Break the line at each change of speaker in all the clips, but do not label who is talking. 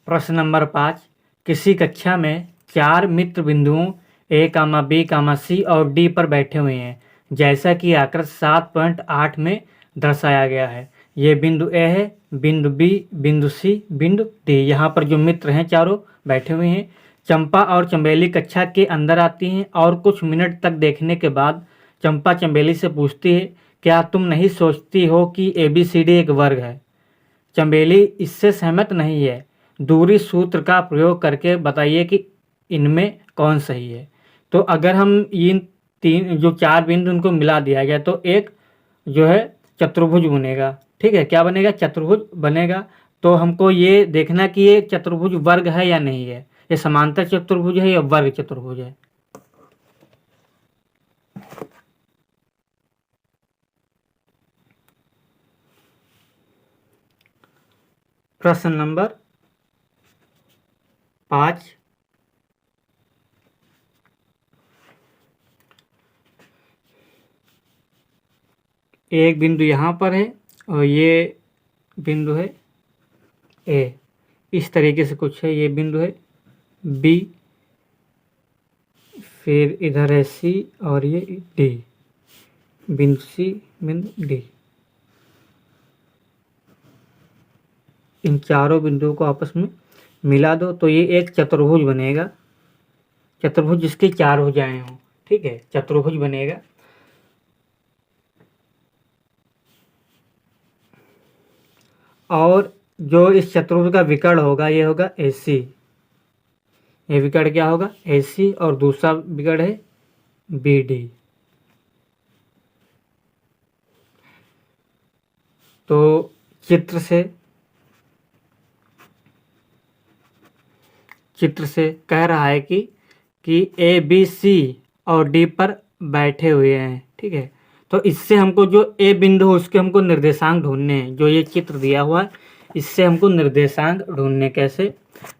प्रश्न नंबर 5। किसी कक्षा में 4 मित्र बिंदुओं ए कामा बी कामा सी और डी पर बैठे हुए हैं, जैसा कि आकृति 7.8 में दर्शाया गया है। ये बिंदु ए है, बिंदु बी, बिंदु सी, बिंदु डी। यहाँ पर जो मित्र हैं चारों बैठे हुए हैं। चंपा और चंबेली कक्षा के अंदर आती हैं और कुछ मिनट तक देखने के बाद चंपा चंबेली से पूछती है, क्या तुम नहीं सोचती हो कि ABCD एक वर्ग है? चंबेली इससे सहमत नहीं है। दूरी सूत्र का प्रयोग करके बताइए कि इनमें कौन सही है। तो अगर हम इन तीन जो 4 बिंदु उनको मिला दिया गया तो एक जो है चतुर्भुज बनेगा। ठीक है, क्या बनेगा? चतुर्भुज बनेगा। तो हमको ये देखना कि ये चतुर्भुज वर्ग है या नहीं है, ये समांतर चतुर्भुज है या वर्ग चतुर्भुज है। प्रश्न नंबर 5। एक बिंदु यहाँ पर है और ये बिंदु है ए, इस तरीके से कुछ है। ये बिंदु है बी, फिर इधर है सी और ये डी, बिंदु सी, बिंदु डी। इन चारों बिंदुओं को आपस में मिला दो तो ये एक चतुर्भुज बनेगा। चतुर्भुज जिसकी 4 भुजाएं हों। ठीक है, चतुर्भुज बनेगा। और जो इस चतुर्भुज का विकर्ण होगा ये होगा AC। ये विकर्ण क्या होगा? AC। और दूसरा विकर्ण है BD। तो चित्र से कह रहा है कि ABC और D पर बैठे हुए हैं। ठीक है, तो इससे हमको जो A बिंदु है उसके हमको निर्देशांक ढूंढने हैं। जो ये चित्र दिया हुआ है इससे हमको निर्देशांक ढूंढने। कैसे?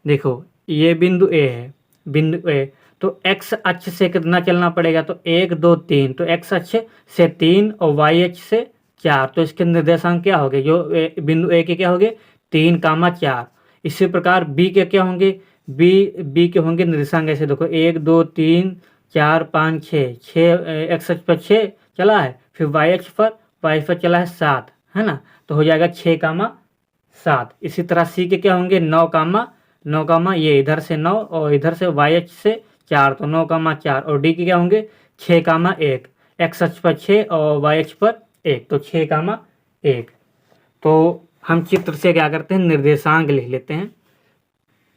देखो, ये बिंदु A है, बिंदु A। तो x अक्ष से कितना चलना पड़ेगा? तो 1 2 3। तो x अक्ष से 3 और y अक्ष से 4। तो इसके निर्देशांक क्या हो गए? जो बिंदु A के क्या हो गए? 3 कामा 4। इसी प्रकार B के क्या होंगे? बी के होंगे निर्देशांक ऐसे। देखो 1 2 3 4 5 6। 6 x अक्ष पर 6 चला है, फिर y अक्ष पर चला है 7, है ना। तो हो जाएगा 6 कामा 7। इसी तरह सी के क्या होंगे? 9 कामा ये इधर से 9 और इधर से y अक्ष से 4, तो 9 कामा 4। और डी के क्या होंगे? 6 कामा 1। x अक्ष पर 6 और y अक्ष पर 1, तो 6 कामा 1। तो हम चित्र से क्या करते हैं? निर्देशांक लिख लेते हैं।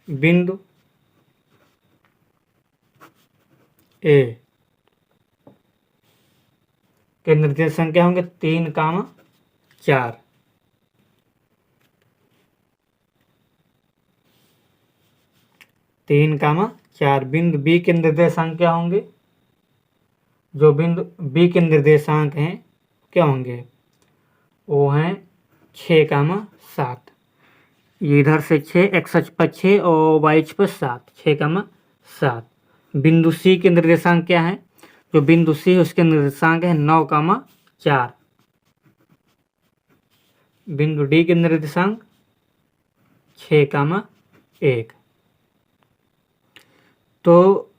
बिंदु A के निर्देशांक क्या होंगे? 3 कामा 4। बिंदु B के निर्देशांक क्या होंगे? जो बिंदु B के निर्देशांक हैं क्या होंगे? वो हैं 6 कामा 7। इधर से 6, x अक्ष पर 6 और y अक्ष पर 7, 6 कामा 7। बिंदु C के निर्देशांक क्या है? जो बिंदु C है उसके निर्देशांक है 9 कामा 4। बिंदु D के निर्देशांक 6 कामा 1। तो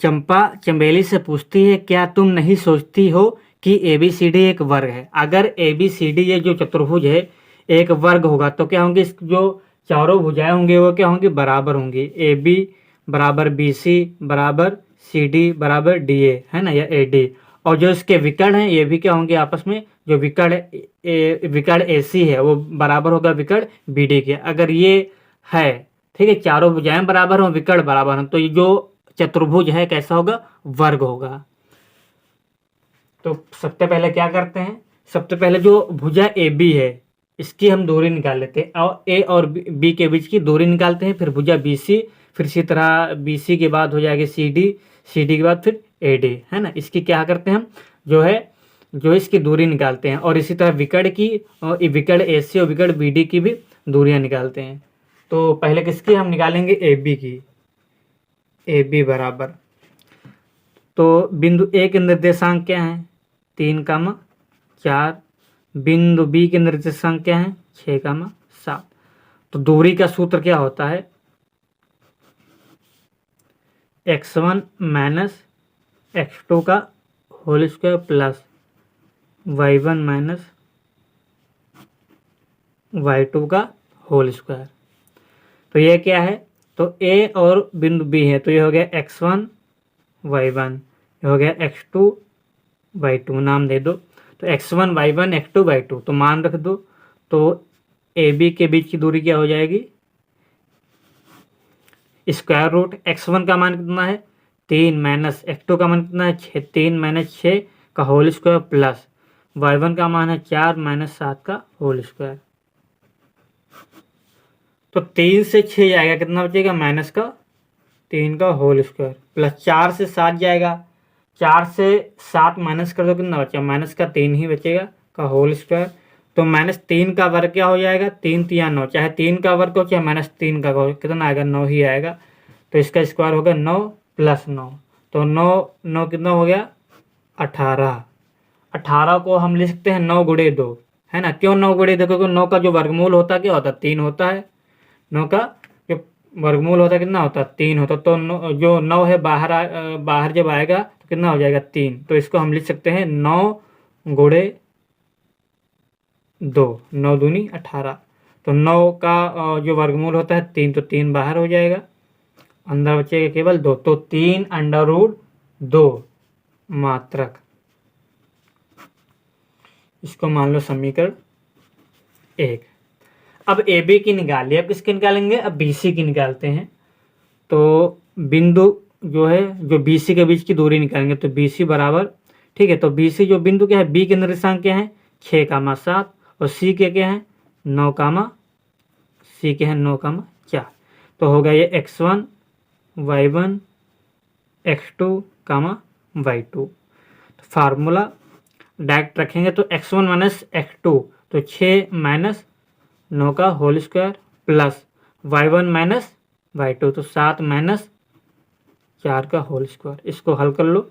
चंपा चंबेली से पूछती है, क्या तुम नहीं सोचती हो कि ABCD एक वर्ग है? अगर ABCD ये जो चतुर्भुज है एक वर्ग होगा तो क्या होंगे? इस जो चारों भुजाएं होंगे वो क्या होंगी? बराबर होंगी। AB बराबर BC बराबर CD बराबर DA, है ना, या AD। और जो इसके विकर्ण हैं ये भी क्या होंगे आपस में? जो विकर्ण AC है वो बराबर होगा विकर्ण BD के। अगर ये है, ठीक है, चारों भुजाएं बराबर हों, विकर्ण बराबर हों, तो ये जो चतुर्भुज है कैसा होगा? वर्ग होगा। तो सबसे पहले क्या करते हैं? सबसे पहले जो भुजा AB है इसकी हम दूरी निकाल लेते हैं और A और B के बीच की दूरी निकालते हैं। फिर भुजा BC, फिर इसी तरह BC के बाद हो जाएगी CD, CD के बाद फिर AD, है ना। इसकी क्या करते हैं हम? जो इसकी दूरी निकालते हैं। और इसी तरह विकर्ण की और विकर्ण AC और विकर्ण BD की भी दूरियां निकालते हैं। तो पहले किसकी हम निकालेंगे? AB की। AB बराबर, तो बिंदु A के निर्देशांक क्या हैं? 3 कामा 4। बिंदु B के निर्देशांक क्या हैं? 6 कामा 7। तो दूरी का सूत्र क्या होता है? x1 माइनस x2 का whole square plus y1 minus y2 का होल स्क्वायर। तो ये क्या है, तो a और बिंदु b है, तो ये हो गया x1 y1, ये हो गया x2 y2, नाम दे दो। तो x1 y1 x2 y2, तो मान रख दो। तो ए बी के बीच की दूरी क्या हो जाएगी, स्क्वायर रूट x1 का मान कितना है 3 माइनस x2 का मान कितना है 6, 3 माइनस 6 का होल स्क्वायर प्लस y1 का मान है 4 माइनस 7 का होल स्क्वायर। तो 3 से 6 जाएगा, कितना बचेगा माइनस का 3 का होल स्क्वायर प्लस 4 से 7 जाएगा, 4 से 7 माइनस कर दो, कितना बचा माइनस का 3 ही बचेगा का होल स्क्वायर। तो -3 का वर्ग क्या हो जाएगा 3 तिया 9, चाहे 3 का वर्ग हो चाहे -3 का हो, कितना आएगा 9 ही आएगा। तो इसका स्क्वायर होगा 9 + 9, तो 9 कितना हो गया 18। 18 को हम लिख सकते हैं 9 गुणे 2, है ना। क्यों 9 गुणे 2, क्योंकि 9 का जो वर्गमूल होता है क्या होता है 3 होता है। 9 का जो वर्गमूल होता है कितना होता है 3 होता है। तो जो 9 है बाहर जब आएगा तो कितना हो जाएगा 3। तो इसको हम लिख सकते हैं 9 गुणे 2, 9 दूनी 18। तो 9 का जो वर्गमूल होता है 3, तो 3 बाहर हो जाएगा, अंदर बचेगा केवल 2। तो 3√2 मात्रक, इसको मान लो समीकरण 1। अब ए बी की निकालिए, अब किसकी निकालेंगे, अब बी सी की निकालते हैं। तो बिंदु जो है जो बी सी के बीच की दूरी निकालेंगे, तो बी सी बराबर, ठीक है। तो बी सी जो बिंदु क्या है, बी के निर्देशांक क्या है 6, 7 और सी के क्या है 9, सी के हैं 9, 4। तो होगा ये x1 y1 x2, y2। तो फार्मूला डायरेक्ट रखेंगे, तो x1 माइनस x2, तो 6 माइनस 9 का whole square plus y1 minus y2, तो 7 माइनस 4 का होल स्क्वायर। इसको हल कर लो,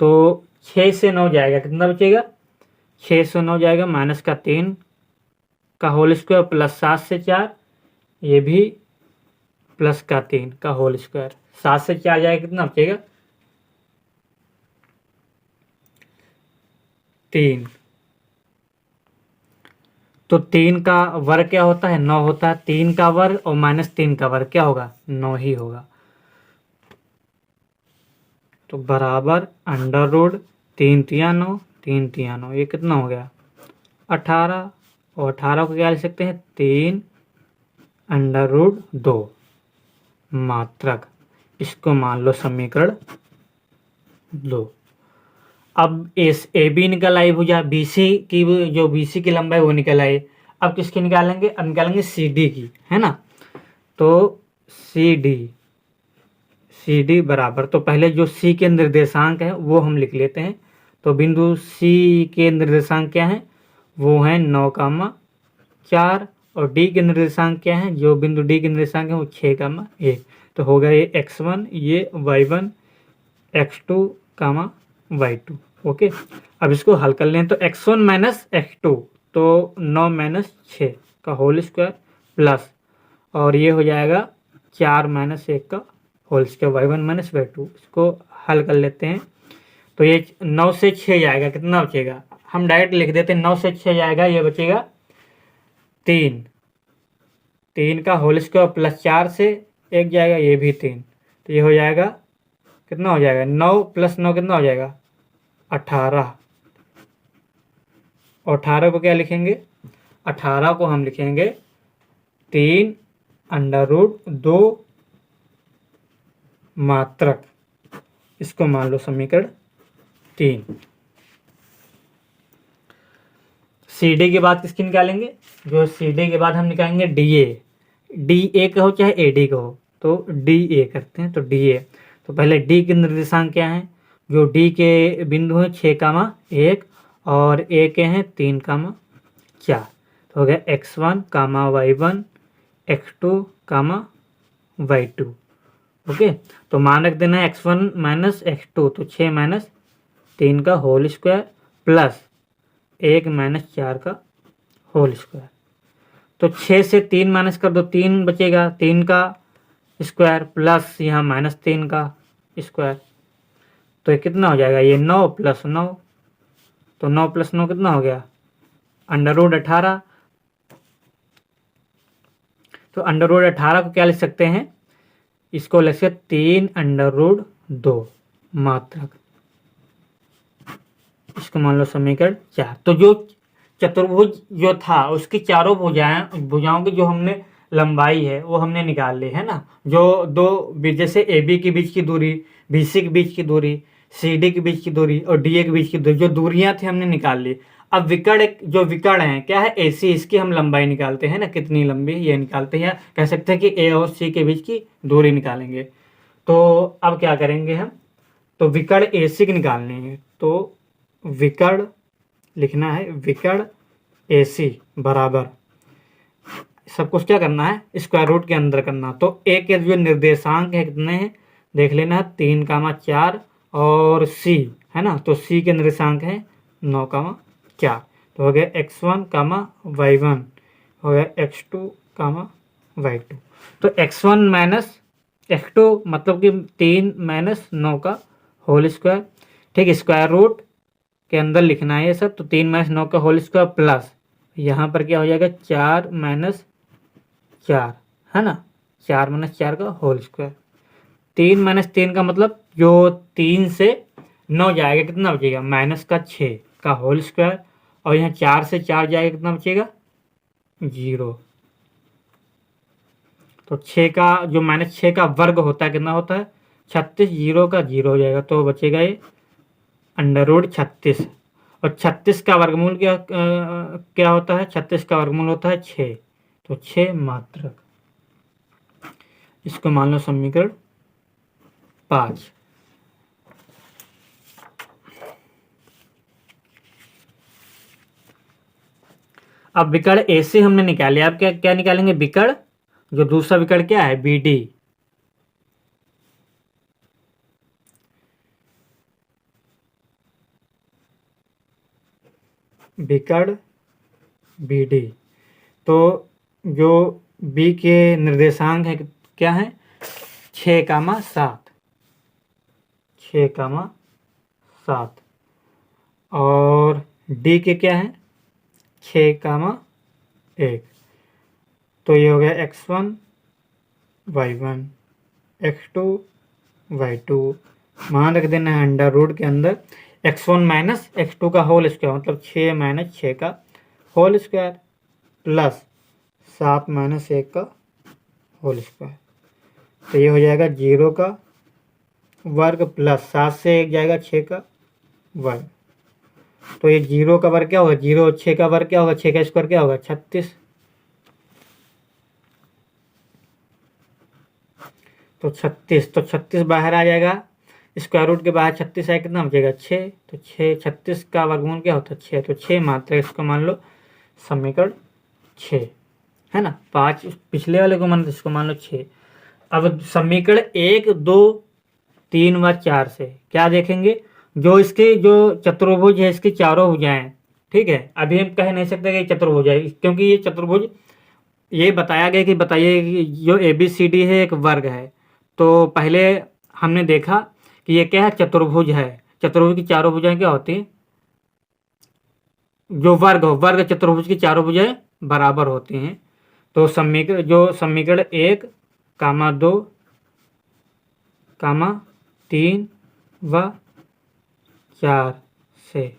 तो 6 से 9 जाएगा, कितना बचेगा 6 से 9 जाएगा माइनस का 3 का होल स्क्वायर प्लस 7 से 4, ये भी प्लस का 3 का होल स्क्वायर। 7 से 4 जाएगा, कितना बचेगा 3। तो 3 का वर्ग क्या होता है 9 होता है, 3 का वर्ग और -3 का वर्ग क्या होगा 9 ही होगा। तो बराबर √3 तिया 9, 3 तिया 9, ये कितना हो गया 18। और 18 को क्या लिख सकते हैं 3√2 मात्रक, इसको मान लो समीकरण 2। अब इस ए बी निकल आई भुजा, बी सी की जो बी सी की लंबाई वो निकल आई। अब किसकी निकालेंगे, अब निकालेंगे सी डी की, है ना। तो सी डी बराबर, तो पहले जो सी के निर्देशांक है वो हम लिख लेते हैं। तो बिंदु सी के निर्देशांक क्या है, वो है 9, 4, और डी के निर्देशांक क्या है, जो बिंदु डी के निर्देशांक है वो 6, 1। तो होगा ये x1, ये y1 x2, y2। ओके, अब इसको हल कर लें, तो x1 माइनस x2, तो 9 माइनस 6 का होल स्क्वायर प्लस, और ये हो जाएगा 4 माइनस 1 का whole square y1 minus y2। इसको हल कर लेते हैं, तो ये 9 से 6 जाएगा, कितना बचेगा, हम डायरेक्ट लिख देते हैं 9 से 6 जाएगा, ये बचेगा 3 का होल स्क्वायर प्लस 4 से 1 जाएगा, ये भी 3। तो ये हो जाएगा, कितना हो जाएगा 9 + 9 कितना हो जाएगा 18। और 18 को क्या लिखेंगे, 18 को हम लिखेंगे 3√2 मात्रक, इसको मान लो समीकरण 3। सी डी के बाद किसकी निकालेंगे, जो सी डी के बाद हम निकालेंगे डी ए का हो चाहे ए डी का हो, तो डी ए करते हैं। तो डी ए, तो पहले डी के निर्देशांक क्या है, जो डी के बिंदु हैं 6, 1 और ए के हैं 3, 4। तो हो गया x1, y1 x2, y2। Okay, तो मान रख देना है x1 माइनस x2, तो 6 माइनस 3 का होल स्क्वायर प्लस 1 माइनस 4 का होल स्क्वायर। तो 6 से 3 माइनस कर दो, 3 बचेगा, 3 का स्क्वायर प्लस यहाँ -3 का स्क्वायर, तो ये कितना हो जाएगा, ये 9 + 9, तो 9 + 9 कितना हो गया, √18। तो √18 को क्या लिख सकते हैं, इसको लिख सकते 3√2 मात्रक, इसको मान लो समीकरण 4। तो जो चतुर्भुज जो था उसकी चारों भुजाओं की जो हमने लंबाई है वो हमने निकाल ली है ना, जो दो जैसे ए बी के बीच की दूरी, बी सी के बीच की दूरी, सी डी के बीच की दूरी और डी ए के बीच की दूरी, जो दूरियां थी हमने निकाल ली। अब जो विकर्ण है क्या है, ए सी, इसकी हम लंबाई निकालते हैं ना, कितनी लंबी ये निकालते हैं, कह सकते हैं कि ए और सी के बीच की दूरी निकालेंगे। तो अब क्या करेंगे हम, तो विकर्ण ए सी की निकालनी है, तो विकर्ण लिखना है, विकर्ण ए सी बराबर, सब कुछ क्या करना है, स्क्वायर रूट के अंदर करना। तो ए के जो निर्देशांक है कितने हैं देख लेना, 3, 4 और सी है ना, तो सी के निर्देशांक है 9, 4, तो हो गया x1, y1, हो गया x2, y2। तो x1 - x2 मतलब कि 3 - 9 का होल स्क्वायर, ठीक, स्क्वायर रूट के अंदर लिखना है ये सब। तो 3 - 9 का होल स्क्वायर प्लस यहाँ पर क्या हो जाएगा, 4 - 4 है ना, 4 - 4 का होल स्क्वायर। 3 - 3 का मतलब जो 3 से 9 जाएगा कितना बचेगा, -6 का होल स्क्वायर, और यहाँ 4 से 4 जाएगा कितना बचेगा, 0। तो 6 का जो -6 का वर्ग होता है कितना होता है, 36, 0 का 0 हो जाएगा, तो बचेगा ये √36। और 36 का वर्गमूल क्या होता है, 36 का वर्गमूल होता है 6, तो 6 मात्रक, इसको मान लो समीकरण 5। अब विकर्ण ए से हमने निकाले, अब क्या क्या निकालेंगे, विकर्ण जो दूसरा विकर्ण क्या है, बी डी, विकर्ण बी डी। तो जो बी के निर्देशांक है क्या है, 6, 7, और डी के क्या है, 6, 1। तो ये हो गया x1, y1, x2, y2, मान रख देना है अंडर रूट के अंदर, x1 - x2 का होल स्क्वायर मतलब 6 - 6 का होल स्क्वायर प्लस 7 - 1 का होल स्क्वायर। तो ये हो जाएगा 0 का वर्ग प्लस 7 से 1 जाएगा 6 का वर्ग। तो ये 0 का वर्ग क्या होगा, 0, 6 का वर्ग क्या होगा, 6 का स्क्वायर क्या होगा, 36। तो 36 बाहर आ जाएगा, स्क्वायर रूट के बाहर 36 आए, कितना बचेगा 6। तो 36 का वर्गमूल क्या होता है 6, तो 6 मात्रा, इसको मान लो समीकरण 6 है ना। 5 पिछले वाले को मान लो, इसको मान लो 6। अब समीकरण 1, 2, 3 व 4 से क्या देखेंगे, जो इसके जो चतुर्भुज है इसकी चारों भुजाएं, ठीक है, अभी हम कह नहीं सकते कि चतुर्भुज है, क्योंकि ये चतुर्भुज ये बताया गया कि बताइए कि जो ए बी सी डी है एक वर्ग है। तो पहले हमने देखा कि ये क्या है, चतुर्भुज है। चतुर्भुज की चारों भुजाएं क्या होती हैं, जो वर्ग चतुर्भुज की चारों भुजाएं बराबर होती हैं। तो समीकरण 1, 2, 3 व 4 से,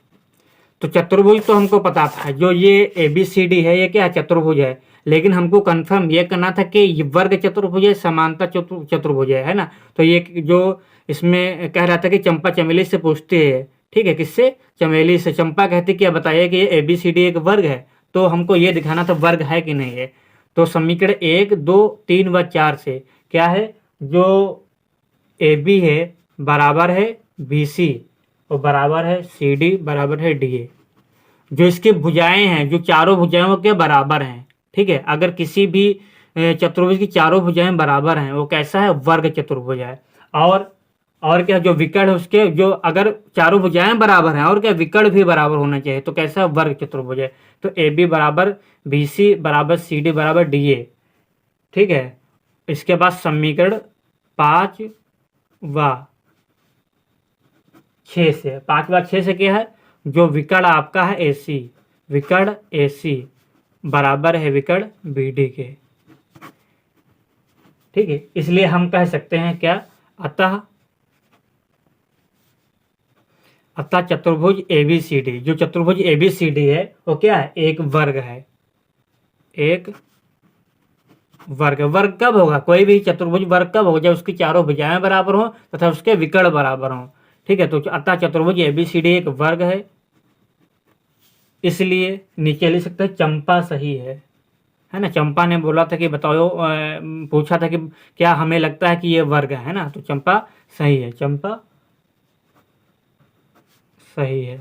तो चतुर्भुज तो हमको पता था, जो ये ए बी सी डी है ये क्या है, चतुर्भुज है। लेकिन हमको कंफर्म ये करना था कि ये वर्ग चतुर्भुज है, समांतर चतुर्भुज है ना। तो ये जो इसमें कह रहा था कि चंपा चमेली से पूछती है, ठीक है, किससे, चमेली से। चंपा कहती क्या, बताइए कि ये ए बी सी डी एक वर्ग है। तो हमको ये दिखाना था वर्ग है कि नहीं है। तो समीकरण 1, 2, 3 व 4 से क्या है, जो ए बी है बराबर है बी सी, और बराबर है सी डी, बराबर है डी ए। जो इसकी भुजाएं हैं, जो चारों भुजाएं वो क्या बराबर हैं, ठीक है। अगर किसी भी चतुर्भुज की चारों भुजाएं बराबर हैं, वो कैसा है, वर्ग चतुर्भुज है। और क्या, जो विकर्ण है उसके, जो अगर चारों भुजाएं बराबर हैं और क्या विकर्ण भी बराबर होना चाहिए, तो कैसा है, वर्ग चतुर्भुज है। तो ए बी बराबर बी सी बराबर सी डी बराबर डी ए, ठीक है। इसके बाद समीकरण 5 व 6 से, 5 व 6 से क्या है, जो विकर्ण आपका है AC, विकर्ण AC बराबर है विकर्ण BD के। ठीक है, इसलिए हम कह सकते हैं क्या, अतः चतुर्भुज ABCD, जो चतुर्भुज ABCD है वो क्या है, एक वर्ग है। एक वर्ग, वर्ग कब होगा, कोई भी चतुर्भुज वर्ग कब होगा, जब उसकी चारों भुजाएं बराबर हों तथा उसके विकर्ण बराबर हों। ठीक है, तो अतः चतुर्भुज ABCD एक वर्ग है, इसलिए नीचे लिख सकते हैं चंपा सही है ना। चंपा ने बोला था कि बताओ, पूछा था कि क्या हमें लगता है कि ये वर्ग है ना, तो चंपा सही है, चंपा सही है।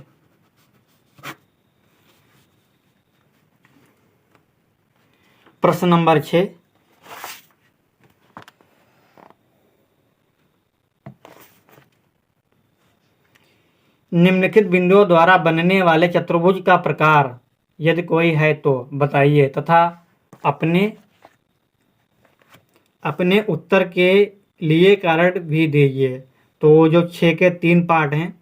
प्रश्न नंबर 6, निम्नलिखित बिंदुओं द्वारा बनने वाले चतुर्भुज का प्रकार यदि कोई है तो बताइए तथा अपने उत्तर के लिए कारण भी दीजिए। तो जो 6 के 3 पार्ट हैं,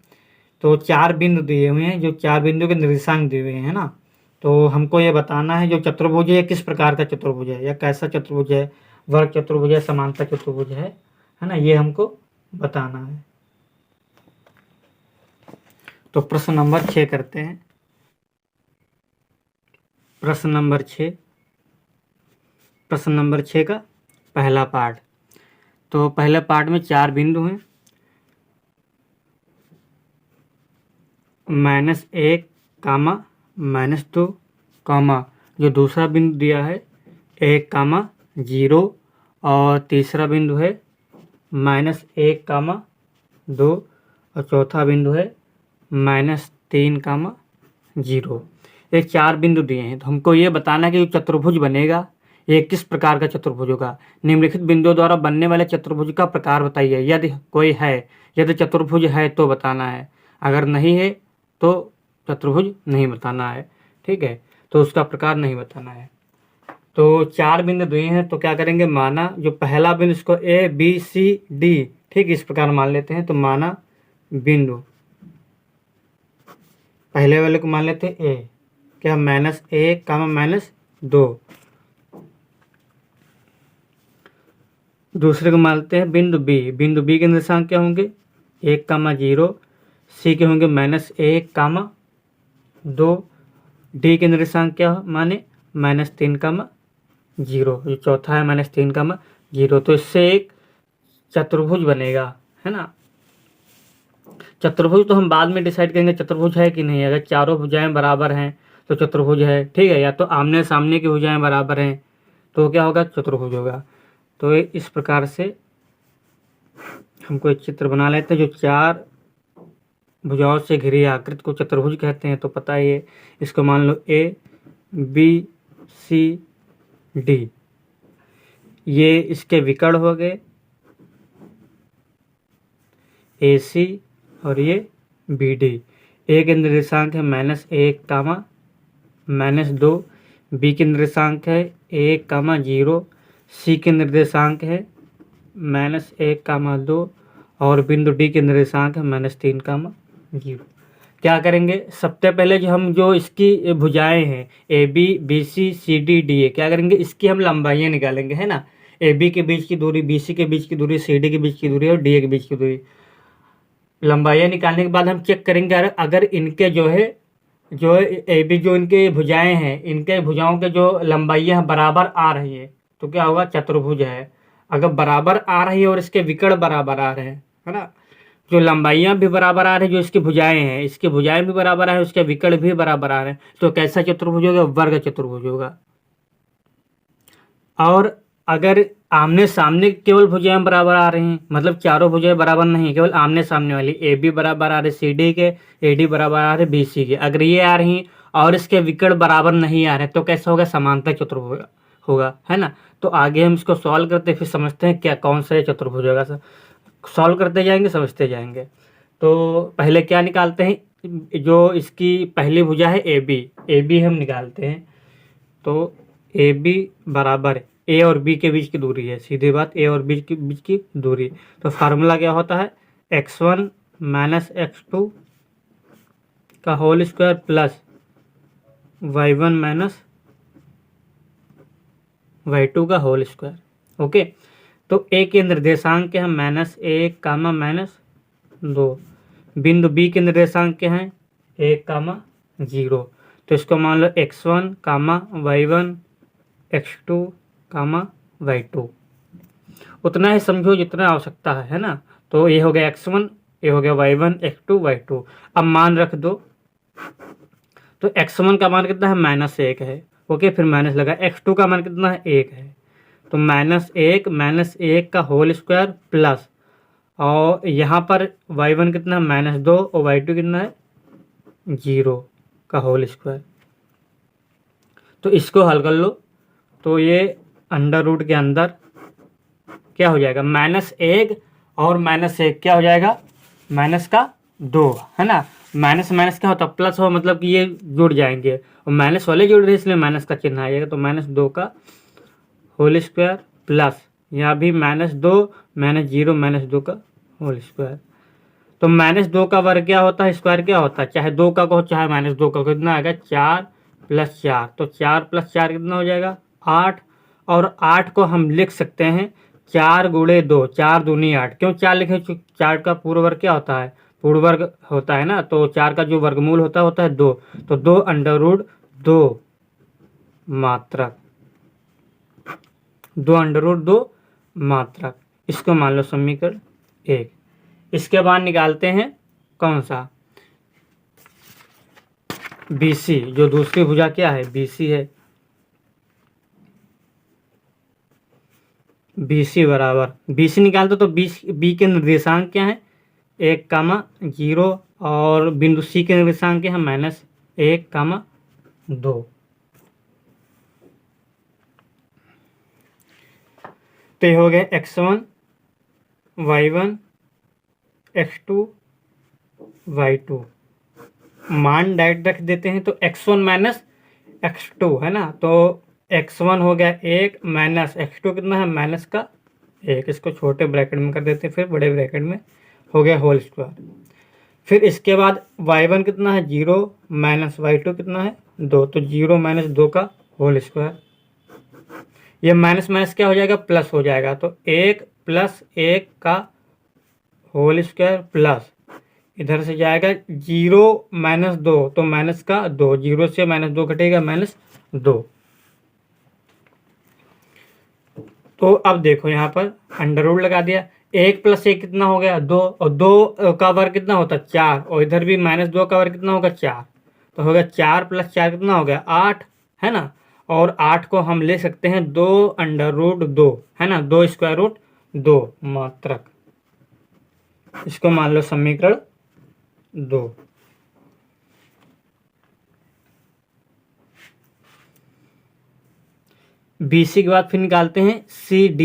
तो 4 बिंदु दिए हुए हैं, जो 4 बिंदु के निर्देशांक दिए हुए हैं ना, तो हमको ये बताना है जो चतुर्भुज है किस प्रकार का चतुर्भुज है, या कैसा चतुर्भुज है, वर्ग चतुर्भुज है, समांतर चतुर्भुज है ना, ये हमको बताना है। तो प्रश्न नंबर 6 करते हैं। प्रश्न नंबर 6 का पहला पार्ट। तो पहले पार्ट में 4 बिंदु हैं, -1, -2, जो दूसरा बिंदु दिया है 1, 0, और तीसरा बिंदु है -1, 2, और चौथा बिंदु है -3, 0। ये 4 बिंदु दिए हैं, तो हमको ये बताना है कि जो चतुर्भुज बनेगा ये किस प्रकार का चतुर्भुज होगा। निम्नलिखित बिंदुओं द्वारा बनने वाले चतुर्भुज का प्रकार बताइए, यदि कोई है, यदि चतुर्भुज है तो बताना है, अगर नहीं है तो चतुर्भुज नहीं बताना है। ठीक है, तो उसका प्रकार नहीं बताना है। तो 4 बिंदु दिए हैं, तो क्या करेंगे, माना जो पहला बिंदु इसको ABCD, ठीक इस प्रकार मान लेते हैं। तो माना बिंदु पहले वाले को मान लेते हैं A, क्या -1, -2। दूसरे को मानते हैं बिंदु B, बिंदु B के निर्देशांक क्या होंगे, 1, 0, C के होंगे -1, 2, D के निर्देशांक क्या माने, -3, 0, जो चौथा है -3, 0। तो इससे एक चतुर्भुज बनेगा, है ना। चतुर्भुज तो हम बाद में डिसाइड करेंगे चतुर्भुज है कि नहीं। अगर चारों भुजाएं बराबर हैं तो चतुर्भुज है, ठीक है, या तो आमने सामने की भुजाएं बराबर हैं तो क्या होगा, चतुर्भुज होगा। तो इस प्रकार से हमको एक चित्र बना लेते हैं जो 4 भुजाओं से घिरी आकृति को चतुर्भुज कहते हैं। तो पता है ये, इसको मान लो ABCD, ये इसके विकर्ण हो गए AC और ये BD। A के निर्देशांक है -1, -2, B के निर्देशांक है 1, 0, C के निर्देशांक है -1, 2, और बिंदु D के निर्देशांक है -3, 0। क्या करेंगे, सबसे पहले जो इसकी भुजाएं हैं AB, BC, CD, DA, क्या करेंगे, इसकी हम लंबाइयाँ निकालेंगे, है ना। AB के बीच की दूरी, BC के बीच की दूरी, CD के बीच की दूरी और DA के बीच की दूरी। लंबाइयाँ निकालने के बाद हम चेक करेंगे अगर इनके जो AB, जो इनके भुजाएं हैं, इनके भुजाओं के जो लंबाइयाँ बराबर आ रही है तो क्या होगा, चतुर्भुज है। अगर बराबर आ रही है और इसके विकर्ण बराबर आ रहे हैं, है ना, जो लंबाइयाँ भी बराबर आ रही है, जो इसकी भुजाएं हैं, इसकी भुजाएं भी बराबर आ रही है, उसके विकर्ण भी बराबर आ रहे हैं, तो कैसा चतुर्भुज होगा, वर्ग चतुर्भुज होगा। और अगर आमने सामने केवल भुजाएं बराबर आ रही हैं, मतलब चारों भुजाएं बराबर नहीं, केवल आमने सामने वाली, AB बराबर आ रहे CD के, AD बराबर आ रहे BC के, अगर ये आ रही और इसके विकर्ण बराबर नहीं आ रहे तो कैसा होगा, समांतर चतुर्भुज होगा, है ना। तो आगे हम इसको सॉल्व करते फिर समझते हैं क्या कौन सा चतुर्भुज होगा। सॉल्व करते जाएंगे, समझते जाएंगे। तो पहले क्या निकालते हैं, जो इसकी पहली भुजा है AB हम निकालते हैं। तो AB बराबर ए और बी के बीच की दूरी है, सीधी बात, ए और बी के बीच की दूरी। तो फार्मूला क्या होता है, x1 माइनस x2 का whole square plus y1 minus y2 का होल स्क्वायर। ओके, तो ए के निर्देशांक क्या है, -1 कामा -2, बिंदु बी के निर्देशांक क्या है, 1 कामा 0। तो इसको मान लो x1 कामा y1 x2 कामा y2, उतना ही समझो जितना आवश्यकता है ना। तो ये हो गया x1, ये हो गया y1 x2 y2। अब मान रख दो, तो x1 का मान कितना है, -1 है। ओके, फिर माइनस लगा, x2 का मान कितना है, 1 है। तो -1 का होल स्क्वायर प्लस, और यहाँ पर y1 कितना है, -2, और y2 कितना है, 0 का होल स्क्वायर। तो इसको हल कर लो, तो ये अंडर रूट के अंदर क्या हो जाएगा, -1 और -1 क्या हो जाएगा, -2 है ना। माइनस माइनस क्या होता है, प्लस हो, मतलब कि ये जुड़ जाएंगे, और माइनस वाले जुड़ रहे इसलिए माइनस का चिन्ह आएगा। तो -2 का होल स्क्वायर प्लस, यहाँ भी -2 -0 -2 का होल स्क्वायर। तो -2 का वर्ग क्या होता है, स्क्वायर क्या होता है, चाहे 2 का कहो चाहे -2 का, कितना आएगा, 4 + 4। तो 4 + 4 कितना हो जाएगा, 8। और 8 को हम लिख सकते हैं 4 × 2, 4 दूनी 8। क्यों 4 लिखे, 4 का पूर्ण वर्ग क्या होता है, पूर्ण वर्ग होता है ना। तो 4 का जो वर्गमूल होता है 2। तो 2 √ 2 मात्रक, 2 √ 2 मात्रक। इसको मान लो समीकरण 1। इसके बाद निकालते हैं कौन सा, BC, जो दूसरी भुजा क्या है, BC है। BC बराबर, BC निकालते तो B के निर्देशांक क्या है, 1 कामा 0, और बिंदु C के निर्देशांक क्या है, -1 कामा 2। तो ये हो गया x1 y1 x2 y2। मान डायरेक्ट रख देते हैं, तो x1 - x2 है ना। तो x1 हो गया 1 माइनस x2 कितना है, माइनस का 1। इसको छोटे ब्रैकेट में कर देते हैं, फिर बड़े ब्रैकेट में हो गया होल स्क्वायर। फिर इसके बाद y1 कितना है, 0 माइनस y2 कितना है, 2। तो 0 - 2 का होल स्क्वायर। ये माइनस माइनस क्या हो जाएगा, प्लस हो जाएगा। तो 1 + 1 का होल स्क्वायर प्लस, इधर से जाएगा 0 - 2, तो माइनस का 2, 0 से -2 घटेगा, -2। तो अब देखो यहाँ पर अंडर रूट लगा दिया, 1 + 1 कितना हो गया, 2, और 2 का वर्ग कितना होता है, 4, और इधर भी -2 का वर्ग कितना होगा, 4। तो होगा 4 + 4 कितना हो गया, 8 है ना। और 8 को हम ले सकते हैं 2 √ 2 है ना, 2 √ 2 मात्रक। इसको मान लो समीकरण 2। BC के बाद फिर निकालते हैं CD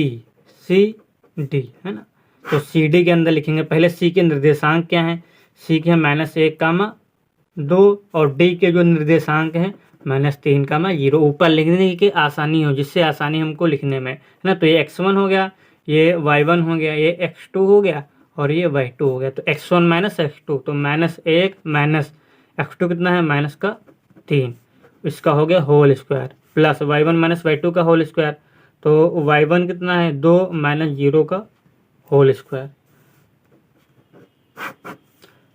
है ना। तो CD के अंदर लिखेंगे पहले C के निर्देशांक क्या हैं, C के हैं -1 कामा 2, और D के जो निर्देशांक हैं -3 कामा 0। ऊपर लिखने की आसानी हो, जिससे आसानी हमको लिखने में है ना। तो ये x1 हो गया, ये y1 हो गया, ये x2 हो गया, और ये y2 हो गया। तो x1 - x2, तो -1 माइनस x2 कितना है, -3। इसका हो गया whole square plus y1 - y2 का होल स्क्वायर। तो y1 कितना है, 2 - 0 का होल स्क्वायर।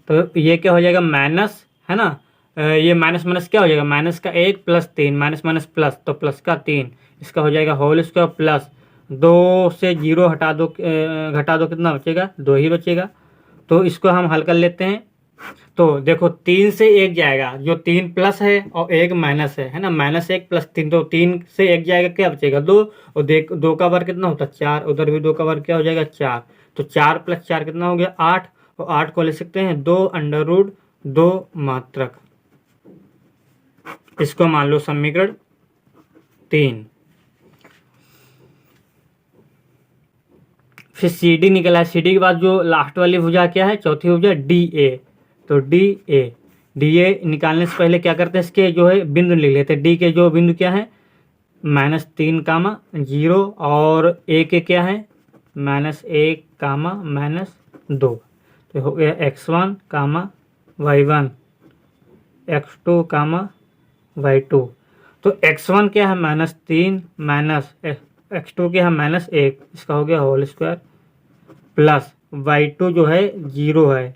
तो ये क्या हो जाएगा, माइनस है ना, ये माइनस माइनस क्या हो जाएगा, -1 + 3, माइनस माइनस प्लस, तो प्लस का 3। इसका हो जाएगा होल स्क्वायर प्लस 2 से 0 हटा दो, घटा दो, कितना बचेगा, 2 ही बचेगा। तो इसको हम हल कर लेते हैं। तो देखो 3 से 1 जाएगा, जो 3 प्लस है और 1 माइनस है ना, -1 + 3, तो 3 से 1 जाएगा, क्या बचेगा, 2। और 2 का वर्ग कितना होता है, 4, उधर भी 2 का वर्ग क्या हो जाएगा, 4। तो 4 + 4 कितना हो गया, 8, और 8 को ले सकते हैं 2 √ 2 मात्रक। इसको मान लो समीकरण 3। फिर CD निकला है, CD के बाद जो लास्ट वाली भुजा क्या है, चौथी भुजा DA। तो DA निकालने से पहले क्या करते हैं, इसके जो है बिंदु लिख लेते हैं। D के जो बिंदु क्या है, -3 कामा 0 और ए के क्या है -1 कामा -2। तो हो गया x1 कामा y1 x2 कामा y2। तो x1 क्या है -3 माइनस x2 क्या है -1, इसका हो गया होल स्क्वायर प्लस y2 जो है 0 है,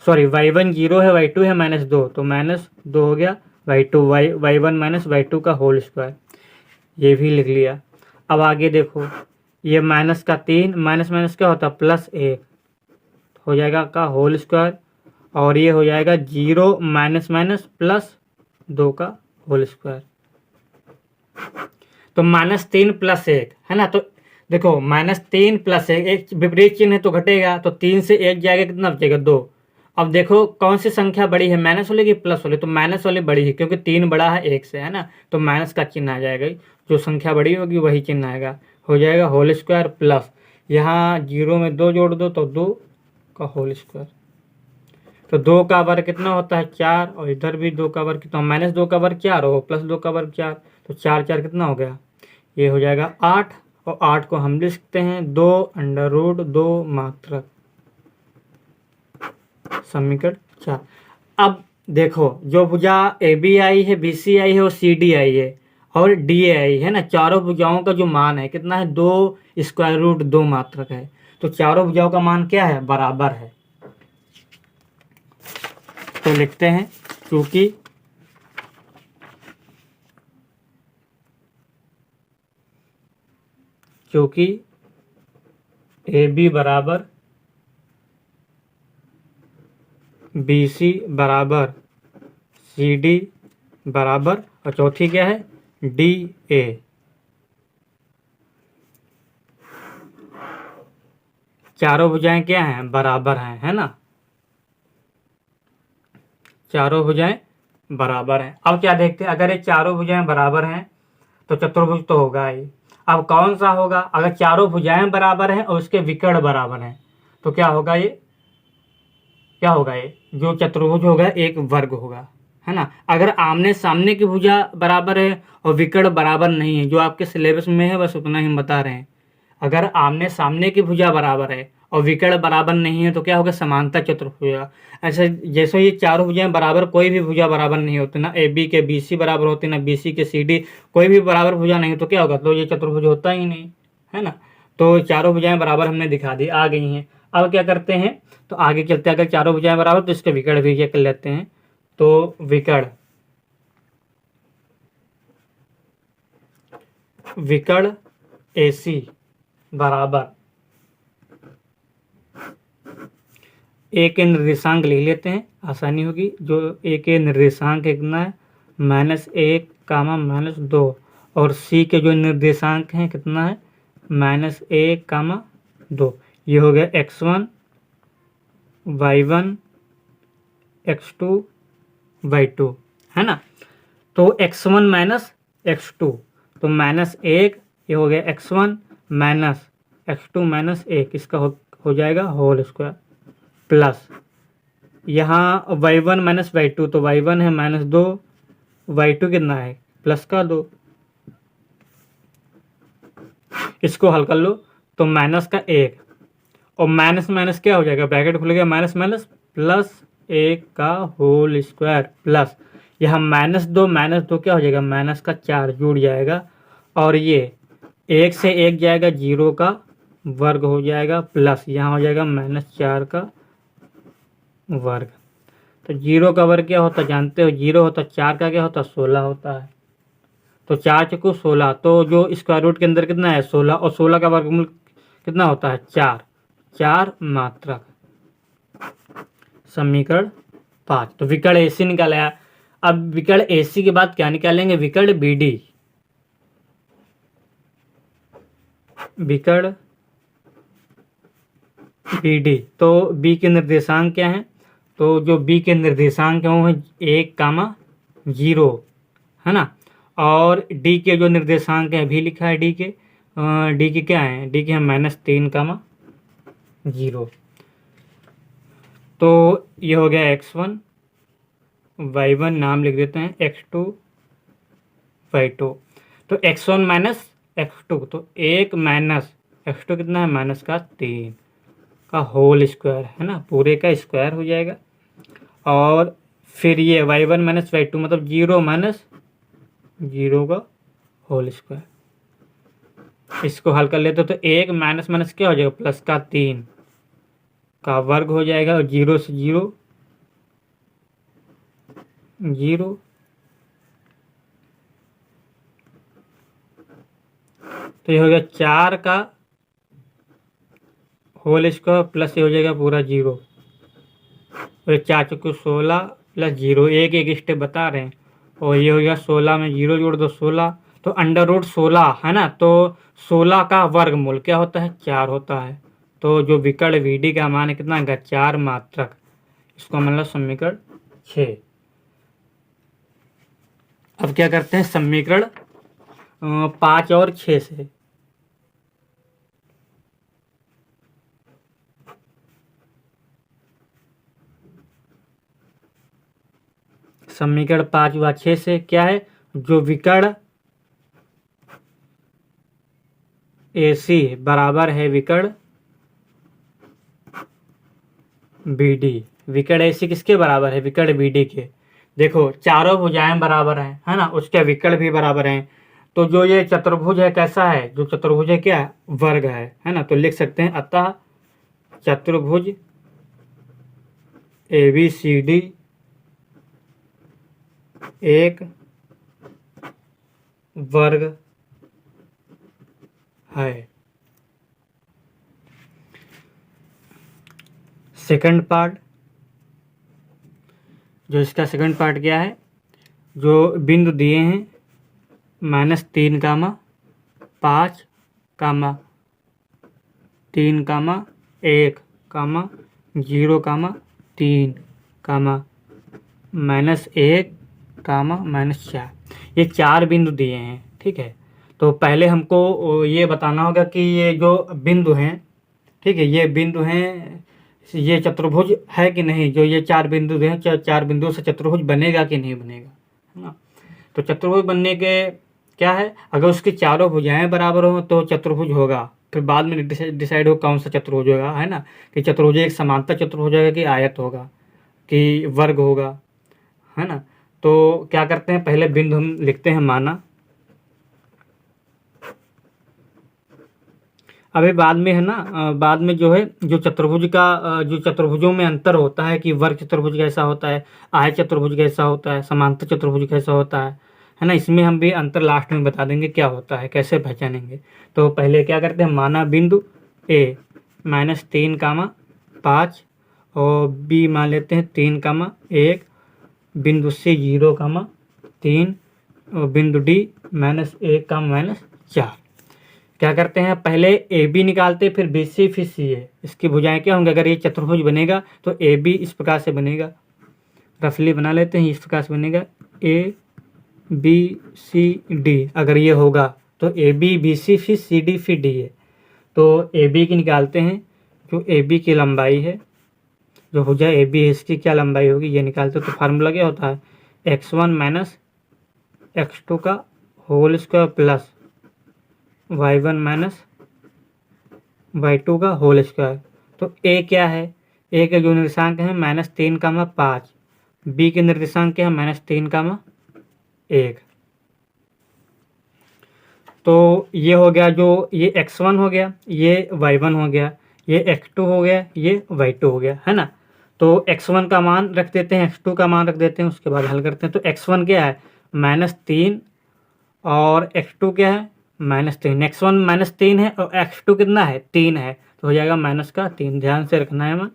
सॉरी y1 0 है, y2 है -2, तो -2 हो गया y2 y1 माइनस y2 का होल स्क्वायर, ये भी लिख लिया। अब आगे देखो, ये माइनस का 3 माइनस माइनस क्या होता है +1 हो जाएगा का होल स्क्वायर, और ये हो जाएगा 0 माइनस माइनस +2 का होल स्क्वायर। तो -3 + 1 है ना, तो देखो -3 + 1, एक विपरीत चिन्ह है तो घटेगा, तो 3 से 1 जाएगा, कितना बचेगा 2। अब देखो कौन सी संख्या बड़ी है, माइनस वाली कि प्लस वाली, तो माइनस वाली बड़ी है क्योंकि 3 बड़ा है 1 से, है ना, तो माइनस का चिन्ह आ जाएगा, जो संख्या बड़ी होगी वही चिन्ह आएगा, हो जाएगा होल स्क्वायर प्लस यहाँ 0 में 2 जोड़ दो तो 2 का होल स्क्वायर। तो 2 का वर्ग कितना होता है 4, और इधर भी 2 का वर्ग कितना, -2 का वर्ग 4 हो प्लस 2 का वर्ग 4, तो 4 4 कितना हो गया, ये हो जाएगा 8, और 8 को हम लिख सकते हैं 2√2 मात्रक, समीकरण 4। अब देखो जो भुजा ए बी आई है, बी सी आई है और सी डी आई है और डी ए आई है ना, चारों भुजाओं का जो मान है कितना है 2√2 मात्रक है, तो चारों भुजाओं का मान क्या है बराबर है। तो लिखते हैं चूंकि ए बी बराबर बी सी बराबर सी डी बराबर, और चौथी क्या है डी ए, चारों भुजाएं क्या हैं बराबर हैं, है ना, चारों भुजाएं बराबर हैं। अब क्या देखते हैं, अगर ये चारों भुजाएं बराबर हैं तो चतुर्भुज तो होगा ही। अब कौन सा होगा, अगर चारों भुजाएं बराबर हैं और उसके विकर्ण बराबर हैं तो क्या होगा, ये क्या होगा, ये जो चतुर्भुज होगा एक वर्ग होगा, है ना। अगर आमने सामने की भुजा बराबर है और विकर्ण बराबर नहीं है, जो आपके सिलेबस में है बस उतना ही हम बता रहे हैं, अगर आमने सामने की भुजा बराबर है और विकर्ण बराबर नहीं है तो क्या होगा समांतर चतुर्भुज होगा। ऐसे जैसे ये चारों भुजाएं बराबर, कोई भी भुजा बराबर नहीं होती, ना ए बी के बी सी बराबर होती, ना बी सी के सी डी, कोई भी बराबर भुजा नहीं, तो क्या होगा, तो ये चतुर्भुज होता ही नहीं, है ना। तो चारों भुजाएं बराबर हमने दिखा दी, आ गई हैं। अब क्या करते हैं, तो आगे चलते हैं, अगर चारों भुजाएं बराबर तो इसके विकर्ण भी चेक कर लेते हैं। तो विकर्ण ए सी बराबर, ए के निर्देशांक लिख लेते हैं, आसानी होगी। जो ए के निर्देशांक कितना है -1 कामा -2, और सी के जो निर्देशांक हैं कितना है -1 कामा 2, ये हो गया x1 y1 x2 y2, है ना। तो x1 माइनस x2, तो -1, ये हो गया x1 माइनस x2 -1, इसका हो जाएगा होल स्क्वायर प्लस यहाँ y1 माइनस y2, तो y1 है -2, y2 कितना है प्लस का 2, इसको हल कर लो तो माइनस का 1, और माइनस माइनस क्या हो जाएगा, ब्रैकेट खुल गया, माइनस माइनस +1 का होल स्क्वायर प्लस यहाँ -2 क्या हो जाएगा -4 जुड़ जाएगा, और ये 1 से 1 जाएगा 0 का वर्ग हो जाएगा प्लस यहाँ हो जाएगा -4 का वर्ग। तो 0 का वर्ग क्या होता है जानते हो, 0 होता है, 4 का क्या होता है 16 होता है, तो 4 चौको 16, तो जो स्क्वायर रूट के अंदर कितना है 16, और 16 का वर्गमूल कितना होता है 4 मात्रक, समीकरण 5। तो विकर्ण एसी निकाला। अब विकर्ण एसी के बाद क्या निकालेंगे, विकर्ण बीडी, विकर्ण बीडी। तो बी के निर्देशांक क्या हैं, तो जो बी के निर्देशांक हैं वो है 1 कामा 0, है ना, और डी के जो निर्देशांक हैं भी लिखा है, डी के क्या है, डी के हैं -3 कामा 0। तो ये हो गया x1 y1 नाम लिख देते हैं, x2 y2। तो x1 माइनस x2, तो 1 माइनस x2 कितना है, माइनस का 3 का होल स्क्वायर, है ना, पूरे का स्क्वायर हो जाएगा। और फिर ये y1 माइनस y2 मतलब 0 माइनस 0 का होल स्क्वायर। इसको हल कर लेते तो 1 माइनस माइनस क्या हो जाएगा, प्लस का 3 का वर्ग हो जाएगा, और 0 से 0 0, तो ये हो गया 4 का होल स्क्वायर प्लस ये हो जाएगा पूरा 0, और 4 चौके 16 प्लस 0, एक एक स्टेप बता रहे हैं। और ये हो गया 16 में 0 जोड़ दो 16, तो अंडर रूट 16 है ना, तो 16 का वर्गमूल क्या होता है, 4 होता है। तो जो विकर्ण VD का मान है कितना है, 4 मात्रक। इसको मतलब समीकरण 6। अब क्या करते हैं समीकरण 5 और 6 से। समीकरण 5 व 6 से क्या है, जो विकर्ण AC बराबर है विकर्ण BD। विकर्ण AC किसके बराबर है, विकर्ण BD के। देखो चारों भुजाएं बराबर हैं, है ना, उसके विकर्ण भी बराबर हैं। तो जो ये चतुर्भुज है कैसा है, जो चतुर्भुज है क्या है, वर्ग है ना। तो लिख सकते हैं अतः चतुर्भुज ABCD एक वर्ग है। सेकंड पार्ट, जो इसका सेकंड पार्ट क्या है, जो बिंदु दिए हैं -3 कामा 5 कामा 3 कामा 1 कामा 0 कामा 3 कामा -1 कामा -4, ये 4 बिंदु दिए हैं, ठीक है। तो पहले हमको ये बताना होगा कि ये जो बिंदु हैं, ठीक है, ये बिंदु हैं, ये चतुर्भुज है कि नहीं। जो ये 4 बिंदु हैं, 4 बिंदुओं से चतुर्भुज बनेगा कि नहीं बनेगा, है ना। तो चतुर्भुज बनने के क्या है, अगर उसकी चारों भुजाएं बराबर हो तो चतुर्भुज होगा। फिर बाद में डिसाइड हो कौन सा चतुर्भुज होगा, है ना, कि चतुर्भुज एक समांतर चतुर्भुज होगा कि आयत होगा कि वर्ग होगा, है ना। तो क्या करते हैं, पहले बिंदु हम लिखते हैं माना। अभी बाद में है ना, बाद में जो है, जो चतुर्भुज का जो चतुर्भुजों में अंतर होता है कि वर्ग चतुर्भुज कैसा होता है, आयत चतुर्भुज कैसा होता है, समांतर चतुर्भुज कैसा होता है ना, इसमें हम भी अंतर लास्ट में बता देंगे क्या होता है, कैसे पहचानेंगे। तो पहले क्या करते हैं, माना बिंदु A -3 कामा 5 और B मान लेते हैं 3 कामा 1, बिंदु C 0 कामा 3 और बिंदु D -1 कामा -4। क्या करते हैं, पहले AB निकालते फिर BC फिर CA। इसकी भुजाएं क्या होंगी, अगर ये चतुर्भुज बनेगा तो AB इस प्रकार से बनेगा, रफली बना लेते हैं, इस प्रकार से बनेगा ABCD। अगर ये होगा तो AB BC फिर CD फिर DA। तो AB की निकालते हैं, जो AB की लंबाई है, जो भुजा AB है इसकी क्या लंबाई होगी ये निकालते हैं। तो फार्मूला क्या होता है, x1 माइनस x2 का whole square plus y1 minus y2 का होल स्क्वायर। तो A क्या है, A के जो निर्देशांक है -3 कामा 5, B के निर्देशांक क्या है -3 कामा 1। तो ये हो गया, जो ये x1 हो गया, ये y1 हो गया, ये x2 हो गया, ये y2 हो गया, है ना। तो x1 का मान रख देते हैं, x2 का मान रख देते हैं, उसके बाद हल करते हैं। तो x1 क्या है -3 और x2 क्या है -3। x1 -3 है और x2 कितना है 3 है, तो हो जाएगा -3। ध्यान से रखना है, मान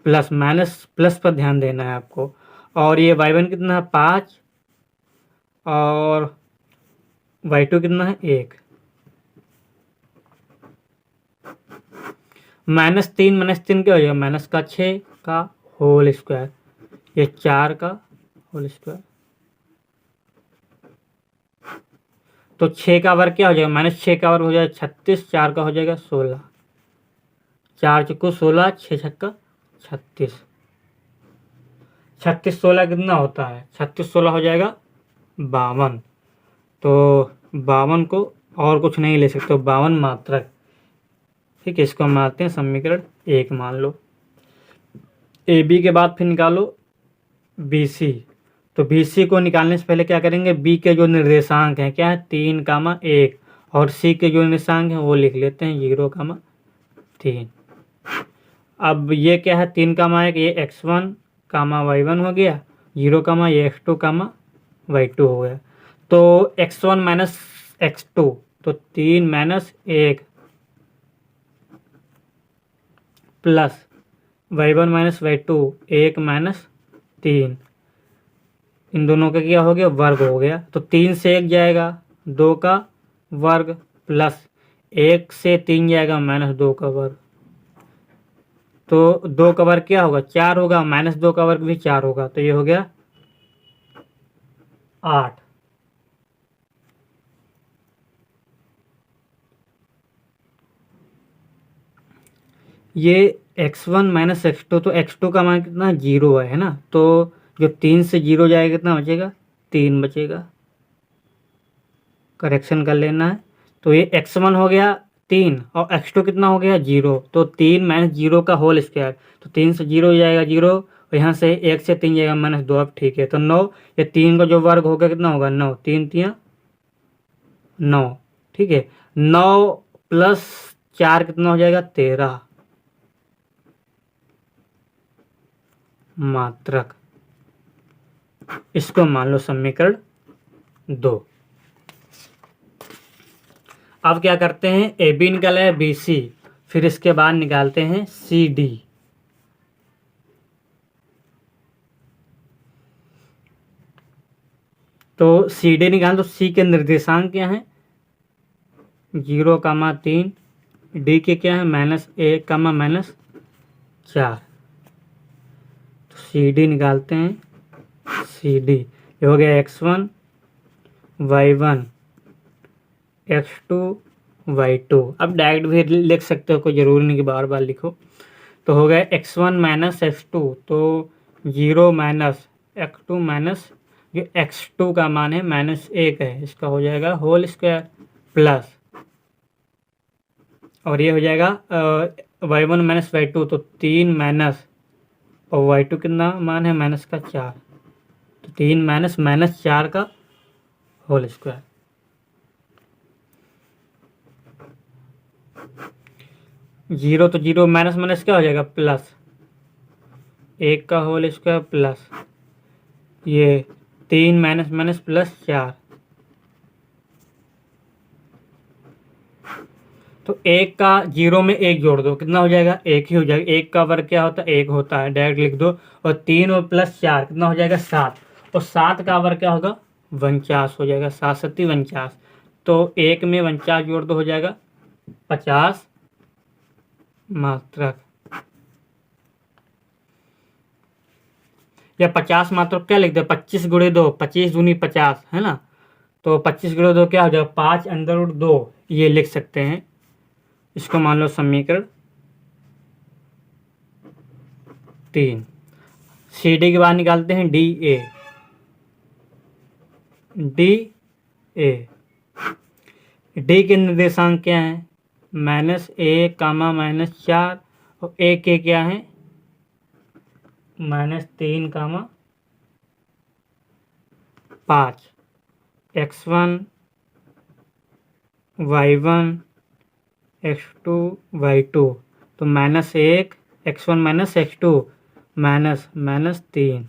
प्लस माइनस प्लस पर ध्यान देना है आपको। और ये y1 कितना है 5 और y2 कितना है 1। -3 क्या हो जाएगा, -6 का होल स्क्वायर, ये 4 का होल स्क्वायर। तो 6 का वर्ग क्या हो जाएगा, -6 का वर्ग हो जाएगा 36, 4 का हो जाएगा 16, 4 चौको 16, 6 छक्का 36, 36 16 कितना होता है, 36 16 हो जाएगा 52। तो 52 को और कुछ नहीं ले सकते, 52 मात्रक। ठीक है, इसको हम मानते हैं समीकरण 1 मान लो। ए बी के बाद फिर निकालो बी सी। तो बी सी को निकालने से पहले क्या करेंगे, बी के जो निर्देशांक हैं क्या है 3, 1 और सी के जो निर्देशांक हैं वो लिख लेते हैं 0, 3। अब ये क्या है 3, 1 ये x1, y1 हो गया, 0, ये x2, y2 हो गया। तो x1 माइनस x2 तो 3 - 1 प्लस y1 माइनस y2 1 - 3, इन दोनों का क्या हो गया वर्ग हो गया। तो 3 से 1 जाएगा 2 का वर्ग प्लस 1 से 3 जाएगा -2 का वर्ग। तो 2 का वर्ग क्या होगा 4 होगा, -2 का वर्ग भी 4 होगा, तो ये हो गया 8। ये x1 माइनस x2 तो x2 का मान कितना 0 है ना, तो जो 3 से 0 जाएगा कितना बचेगा 3 बचेगा। करेक्शन कर लेना है। तो ये x1 हो गया 3 और x2 कितना हो गया 0, तो 3 - 0 का होल स्क्वायर, तो 3 से 0 जाएगा 0 और यहाँ से 1 से 3 जाएगा -2। अब ठीक है, तो 9, ये 3 का जो वर्ग होगा कितना होगा 9, 3 3 9। ठीक है, 9 प्लस 4 कितना हो जाएगा 13 मात्रक। इसको मान लो समीकरण 2। अब क्या करते हैं ए बी निकाला है बी सी, फिर इसके बाद निकालते हैं सी डी। तो सी डी निकाल, तो सी के निर्देशांक क्या हैं 0, 3, डी के क्या है -1, -4। तो सी डी निकालते हैं, सी डी ये हो गया x1, y1, x2, y2। अब डायरेक्ट भी लिख सकते हो, कोई ज़रूरी नहीं कि बार बार लिखो। तो हो गया x1 माइनस x2 तो 0 माइनस x2 माइनस जो x2 का मान है -1 है, इसका हो जाएगा होल स्क्वायर प्लस, और ये हो जाएगा y1 माइनस y2 तो 3 माइनस और y2 कितना मान है -4, तो 3 माइनस -4 का होल स्क्वायर। 0 तो 0 माइनस माइनस क्या हो जाएगा प्लस, 1 का होल स्क्वायर प्लस ये 3 माइनस माइनस +4। तो 1 का 0 में 1 जोड़ दो कितना हो जाएगा 1 ही हो जाएगा। 1 का वर्ग क्या होता है 1 होता है, डायरेक्ट लिख दो। और 3 और +4 कितना हो जाएगा 7, और 7 का वर्ग क्या होगा 49 हो जाएगा, 7 7 49। तो 1 में 49 जोड़ दो हो जाएगा 50 मात्रक, या 50 मात्रक क्या लिख दे 25 गुणे 2, 25 दूनी 50 है ना, तो 25 गुणे 2 क्या हो जाएगा 5√2 ये लिख सकते हैं। इसको मान लो समीकरण 3। सी डी के बाद निकालते हैं D A. D A, D के निर्देशांक क्या है -1, -4 और ए के क्या है -3, 5। x1, y1, x2, y2 तो -1 x1 माइनस x2 -3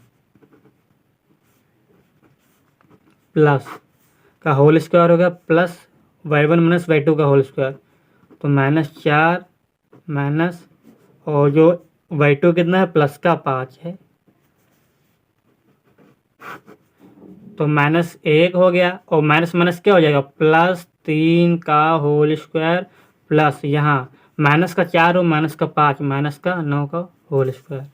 प्लस का होल स्क्वायर हो गया प्लस y1 माइनस y2 का होल स्क्वायर, तो -4 माइनस और जो y2 कितना है प्लस का 5 है, तो -1 हो गया और माइनस माइनस क्या हो जाएगा +3 का होल स्क्वायर प्लस यहाँ माइनस का 4 और माइनस का 5 माइनस का 9 का होल स्क्वायर।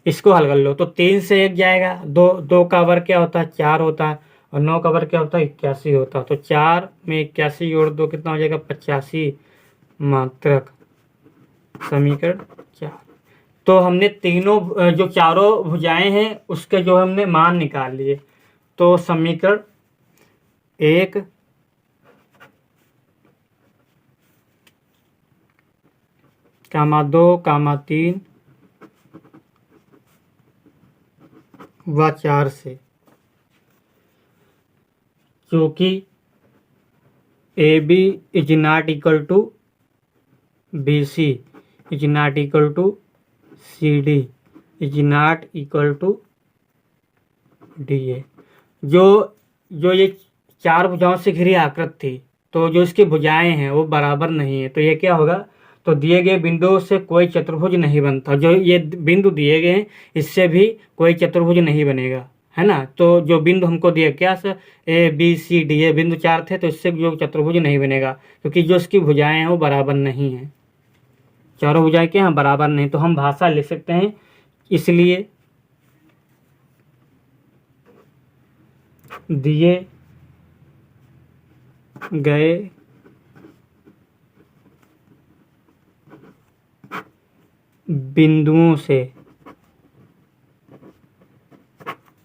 इसको हल कर लो तो 3 से 1 जाएगा, 2 का वर्ग क्या होता है 4 होता है, और 9 का वर्ग क्या होता है 81 होता है, तो 4 में 81 जोड़ दो कितना हो जाएगा 85 मात्रक। समीकरण 4। तो हमने तीनों जो चारों भुजाएं हैं उसके जो हमने मान निकाल लिए। तो समीकरण 1 कामा 2 कामा 3 व 4 से, क्योंकि A B is not equal to B C is not equal to C D is not equal to D A. जो जो ये 4 भुजाओं से घिरी आकृति थी, तो जो इसकी भुजाएं हैं वो बराबर नहीं है, तो ये क्या होगा, तो दिए गए बिंदुओं से कोई चतुर्भुज नहीं बनता। जो ये बिंदु दिए गए हैं इससे भी कोई चतुर्भुज नहीं बनेगा, है ना। तो जो बिंदु हमको दिया क्या sir, A B C D, ये बिंदु 4 थे, तो इससे जो चतुर्भुज नहीं बनेगा, क्योंकि जो इसकी भुजाएं हैं वो बराबर नहीं हैं। चारों भुजाएं क्या हैं, बराबर नहीं। तो हम भाषा लिख सकते हैं, इसलिए दिए गए बिंदुओं से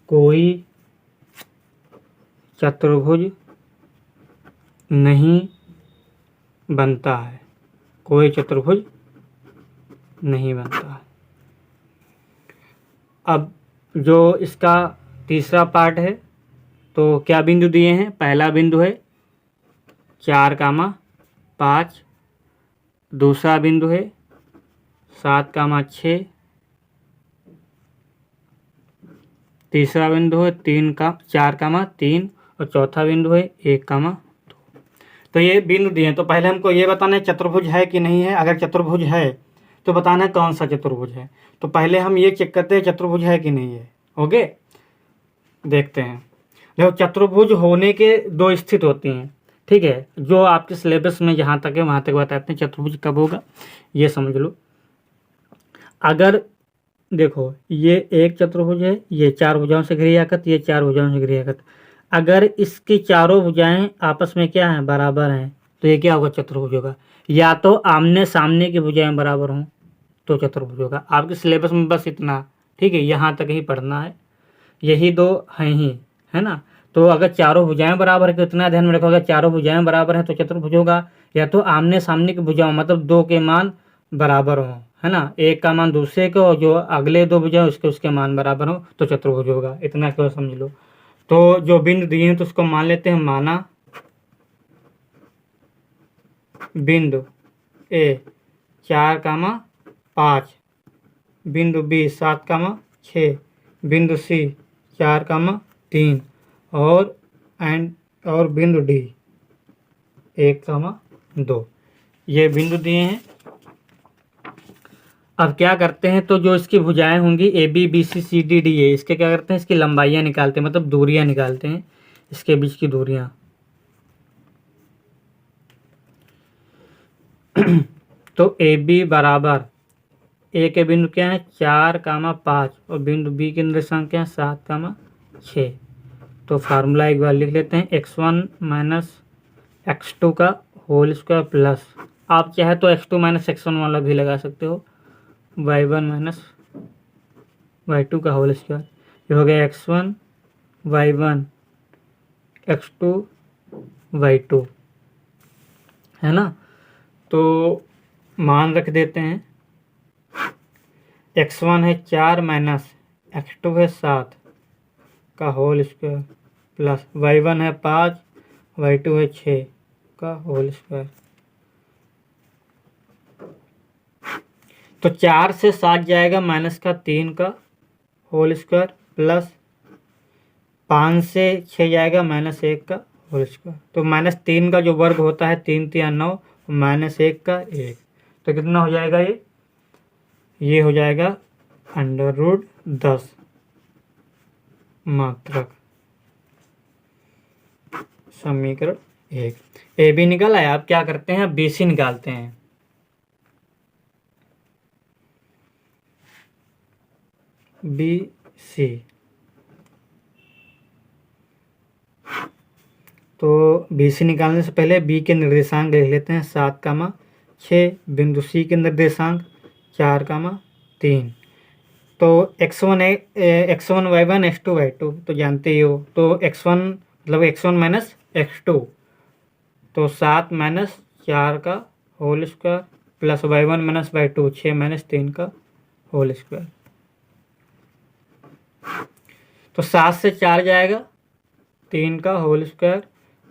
कोई चतुर्भुज नहीं बनता है, कोई चतुर्भुज नहीं बनता है। अब जो इसका तीसरा पार्ट है, तो क्या बिंदु दिए हैं, पहला बिंदु है 4 कामा 5, दूसरा बिंदु है 7 कामा 6, तीसरा बिंदु है 4 कामा 3 और चौथा बिंदु है 1 कामा 2। तो ये बिंदु दिए हैं। तो पहले हमको ये बताना है चतुर्भुज है कि नहीं है। अगर चतुर्भुज है तो बताना है कौन सा चतुर्भुज है। तो पहले हम ये चेक करते हैं चतुर्भुज है कि नहीं है। ओके, देखते हैं। देखो, चतुर्भुज होने के 2 स्थिति होती हैं, ठीक है। जो आपके सिलेबस में जहाँ तक है वहाँ तक बताते हैं चतुर्भुज कब होगा, ये समझ लो। अगर देखो, ये एक चतुर्भुज है, ये 4 भुजाओं से घिरी आकृति, ये 4 भुजाओं से घिरी आकृति। अगर इसकी चारों भुजाएं आपस में क्या हैं, बराबर हैं, तो ये क्या होगा, चतुर्भुज होगा। या तो आमने सामने की भुजाएं बराबर हों तो चतुर्भुज होगा। आपके सिलेबस में बस इतना, ठीक है, यहाँ तक ही पढ़ना है। यही 2 हैं ही, है ना। तो अगर चारों भुजाएं बराबर है तो इतना ध्यान में रखो, अगर चारों भुजाएं बराबर हैं तो चतुर्भुज होगा। या तो आमने सामने की भुजाओं मतलब 2 के मान बराबर हों, है ना, एक का मान दूसरे के और जो अगले 2 भुजाएं उसके मान बराबर हो तो चतुर्भुज होगा। इतना क्यों समझ लो। तो जो बिंदु दिए हैं तो उसको मान लेते हैं, माना बिंदु ए 4 कामा 5, बिंदु बी 7 कामा 6, बिंदु सी 4 कामा 3 और बिंदु डी 1 कामा 2। ये बिंदु दिए हैं। अब क्या करते हैं, तो जो इसकी भुजाएं होंगी A B B C C D D A, इसके क्या करते हैं, इसकी लंबाइयाँ निकालते हैं, मतलब दूरियां निकालते हैं, इसके बीच की दूरियां। तो ए बी बराबर ए के बिंदु क्या है 4 कामा 5 और बिंदु बी के निर्देशांक क्या है 7 कामा 6। तो फार्मूला एक बार लिख लेते हैं, x1 माइनस x2 का होल स्क्वायर प्लस, आप चाहे तो x2 माइनस x1 वाला भी लगा सकते हो, y1 माइनस y2 का होल स्क्वायर। ये हो गया x1 y1 x2 y2, है ना। तो मान रख देते हैं, x1 है 4 माइनस x2 है 7 का होल स्क्वायर प्लस y1 है 5 y2 है 6 का होल स्क्वायर। तो 4 से 7 जाएगा माइनस का 3 का होल स्क्वायर प्लस 5 से 6 जाएगा माइनस 1 का होल स्क्वायर। तो माइनस 3 का जो वर्ग होता है 3 3 9 माइनस 1 का 1, तो कितना हो जाएगा ये हो जाएगा √10 मात्रक। समीकरण 1 ए बी निकल आया। आप क्या करते हैं, बी सी निकालते हैं। बी सी, तो बी सी निकालने से पहले बी के निर्देशांक लिख लेते हैं 7 कामा 6, बिंदु सी के निर्देशांक 4 कामा 3। तो x1 y1 x2 y2 तो जानते ही हो। तो x1 मतलब x1 माइनस x2, तो 7 माइनस 4 का whole square plus y1 minus y2 6 minus 3 का होल स्क्वायर। तो 7 से 4 जाएगा 3 का होल स्क्वायर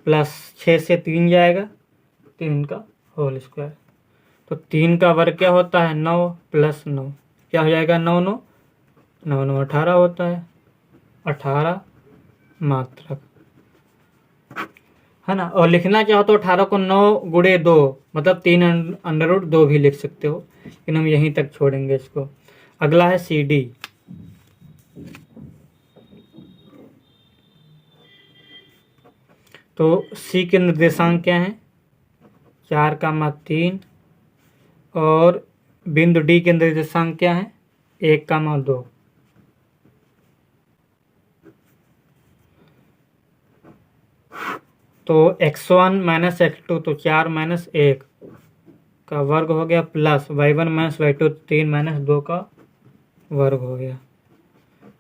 प्लस 6 से 3 जाएगा 3 का होल स्क्वायर। तो 3 का वर्ग क्या होता है 9 प्लस 9 क्या हो जाएगा 9 9 9 9 18 होता है 18 मात्रक, है ना। और लिखना चाहो तो 18 को 9 गुणे 2 मतलब 3 अंडर रूट 2 भी लिख सकते हो, लेकिन हम यहीं तक छोड़ेंगे इसको। अगला है सी डी। तो सी के निर्देशांक क्या हैं 4, 3 और बिंदु डी के निर्देशांक क्या है 1, 2। तो x1 माइनस x2 तो 4 माइनस 1 का वर्ग हो गया plus y1 minus y2 3 minus 2 का वर्ग हो गया।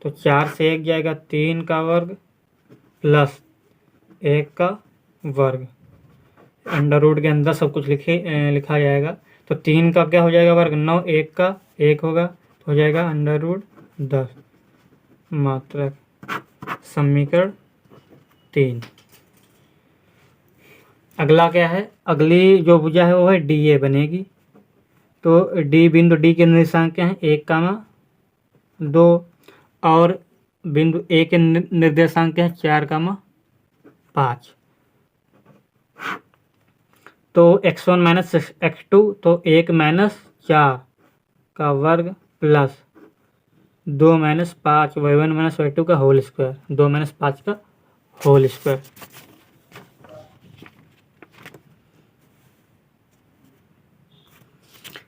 तो 4 से 1 जाएगा 3 का वर्ग प्लस 1 का वर्ग, अंडर रूट के अंदर सब कुछ लिखा जाएगा। तो 3 का क्या हो जाएगा वर्ग 9, 1 का 1 होगा तो हो जाएगा अंडर रूट 10 मात्रक। समीकरण 3। अगला क्या है, अगली जो भुजा है वो है डी ए बनेगी। तो डी बिंदु डी के निर्देशांक क्या है 1, 2 और बिंदु ए के निर्देशांक क्या है 4, 5। तो x1 माइनस x2 तो 1 माइनस 4 का वर्ग plus 2 minus 5 y1 minus y2 का होल स्क्वायर 2 माइनस 5 का होल स्क्वायर।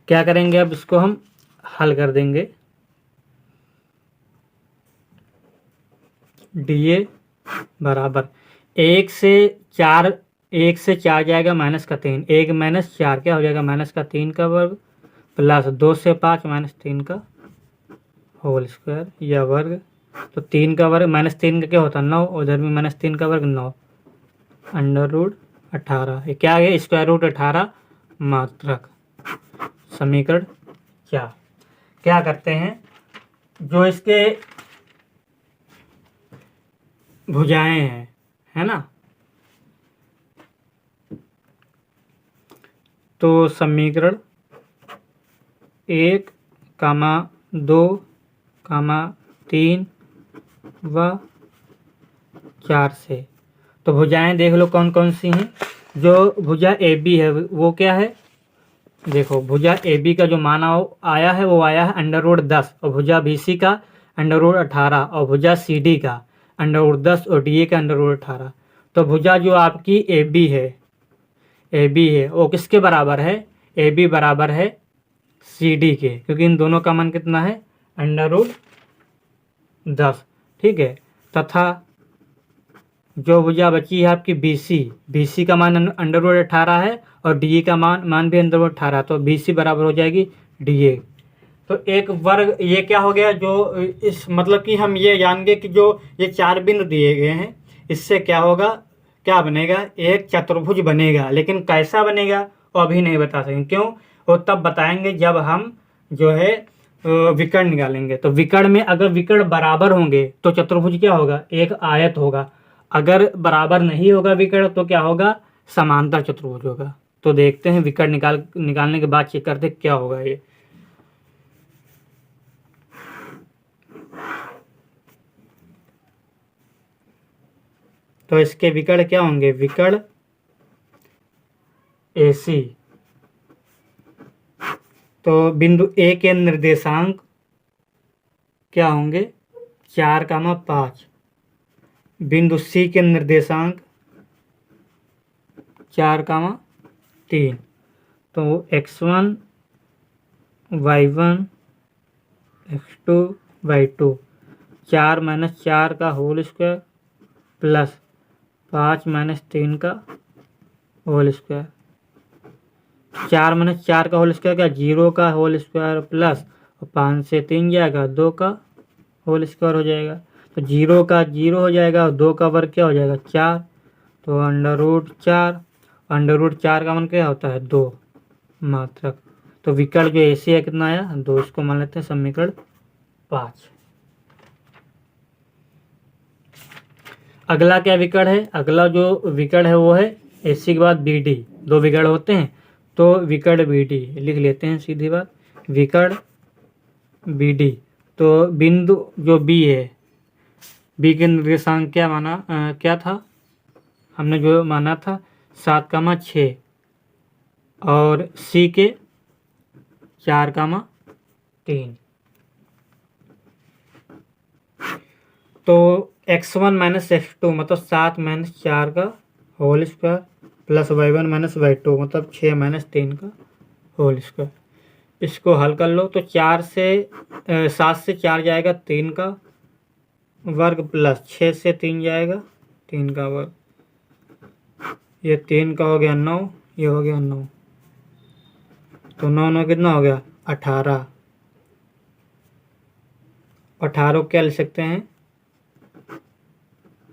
क्या करेंगे अब इसको हम हल कर देंगे। डी ए बराबर 1 से 4 जाएगा माइनस का 3 1 माइनस 4 क्या हो जाएगा माइनस का 3 का वर्ग प्लस 2 से 5 माइनस 3 का होल स्क्वायर या वर्ग। तो 3 का वर्ग माइनस 3 का क्या होता है 9, उधर भी माइनस 3 का वर्ग 9 अंडर रूट 18 ये क्या है स्क्वायर रूट 18 मात्रक। समीकरण 4। क्या करते हैं जो इसके भुजाएं हैं, है ना, तो समीकरण 1, 2, 3 व 4 से। तो भुजाएं देख लो कौन कौन सी हैं। जो भुजा ए बी है वो क्या है, देखो भुजा ए बी का जो मान आया है वो आया है अंडर रूट 10 और भुजा बी सी का अंडर रूट 18 और भुजा सी डी का अंडर रूट 10 और डी ए का अंडर रूट 18। तो भुजा जो आपकी ए बी है वो किसके बराबर है, ए बी बराबर है सी डी के, क्योंकि इन दोनों का मान कितना है अंडर रूट 10, ठीक है। तथा जो भुजा बची है आपकी बी सी का मान अंडर रूट 18 है और डी ए का मान भी अंडर रूट 18, तो बी सी बराबर हो जाएगी डी ए। तो एक वर्ग ये क्या हो गया, जो इस मतलब कि हम ये जान गए कि जो ये 4 बिंदु दिए गए हैं इससे क्या होगा, क्या बनेगा एक चतुर्भुज बनेगा। लेकिन कैसा बनेगा वो अभी नहीं बता सकेंगे, क्यों, वो तब बताएंगे जब हम जो है विकर्ण निकालेंगे। तो विकर्ण में अगर विकर्ण बराबर होंगे तो चतुर्भुज क्या होगा एक आयत होगा, अगर बराबर नहीं होगा विकर्ण तो क्या होगा समांतर चतुर्भुज होगा। तो देखते हैं विकर्ण निकालने के बाद चेक करते क्या होगा ये। तो इसके विकर्ण क्या होंगे, विकर्ण AC। तो बिंदु ए के निर्देशांक क्या होंगे 4, 5। बिंदु सी के निर्देशांक 4, 3। तो x1 y1 x2 y2 4 minus 4 का होल स्क्वायर प्लस 5 माइनस 3 का होल स्क्वायर। 4 माइनस 4 का होल स्क्वायर क्या 0 का होल स्क्वायर प्लस 5 से 3 जाएगा 2 का होल स्क्वायर हो जाएगा। तो 0 का 0 हो जाएगा और 2 का वर्ग क्या हो जाएगा 4, तो √4, √4 का मान क्या होता है 2 मात्रक। तो विकर्ण जो AC है कितना आया 2, इसको मान लेते हैं समीकरण 5। अगला क्या विकर्ण है, अगला जो विकर्ण है वो है AC के बाद BD, 2 विकर्ण होते हैं तो विकर्ण BD लिख लेते हैं सीधी बात, विकर्ण BD। तो बिंदु जो B है, B के निर्देशांक क्या माना क्या था, हमने जो माना था 7,6 और C के 4,3। तो x1 - x2 मतलब 7 - 4 का whole square plus y1 - y2 मतलब 6 - 3 का होल स्क्वायर। इसको हल कर लो तो 7 से 4 जाएगा 3 का वर्ग प्लस 6 से 3 जाएगा 3 का वर्ग, ये 3 का हो गया 9, ये हो गया 9, तो 9 9 कितना हो गया 18। 18 को क्या लिख सकते हैं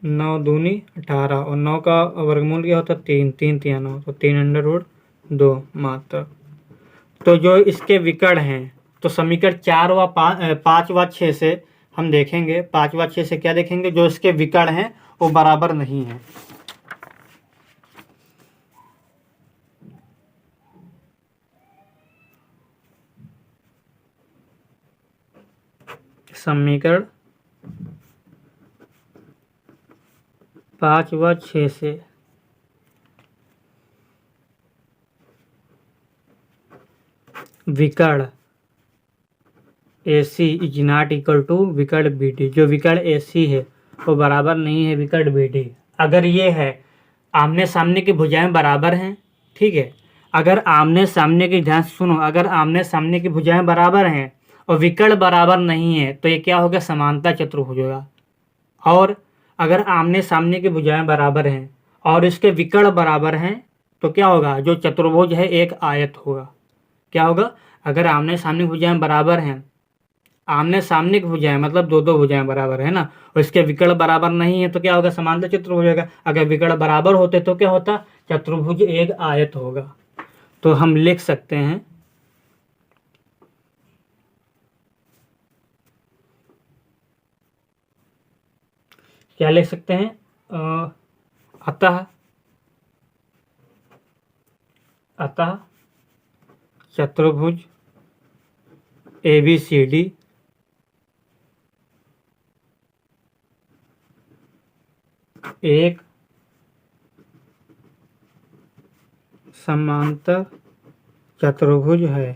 9 दूनी 18 और 9 का वर्गमूल क्या होता है 3, 3 3 9, तो 3√2 मात्र। तो जो इसके विकर्ण हैं तो समीकरण 4 व 5 व 6 से हम देखेंगे, 5 व 6 से क्या देखेंगे, जो इसके विकर्ण हैं वो बराबर नहीं है। समीकरण 5 व 6 से विकर्ण AC is not equal to विकर्ण BD, जो विकर्ण AC है वो बराबर नहीं है विकर्ण BD। अगर ये है आमने सामने की भुजाएं बराबर हैं, ठीक है, अगर आमने सामने की, ध्यान से सुनो, अगर आमने सामने की भुजाएं बराबर हैं और विकर्ण बराबर नहीं है तो ये क्या होगा समांतर चतुर्भुज होगा। और अगर आमने सामने की भुजाएं बराबर हैं और इसके विकर्ण बराबर हैं तो क्या होगा, जो चतुर्भुज है एक आयत होगा। क्या होगा, अगर आमने सामने की भुजाएं बराबर हैं, आमने सामने की भुजाएं मतलब दो दो भुजाएं बराबर है ना, और इसके विकर्ण बराबर नहीं है तो क्या होगा समांतर चतुर्भुज होगा। अगर विकर्ण बराबर होते तो क्या होता चतुर्भुज एक आयत होगा। तो हम लिख सकते हैं क्या लिख सकते हैं अतः चतुर्भुज ABCD एक समांतर चतुर्भुज है।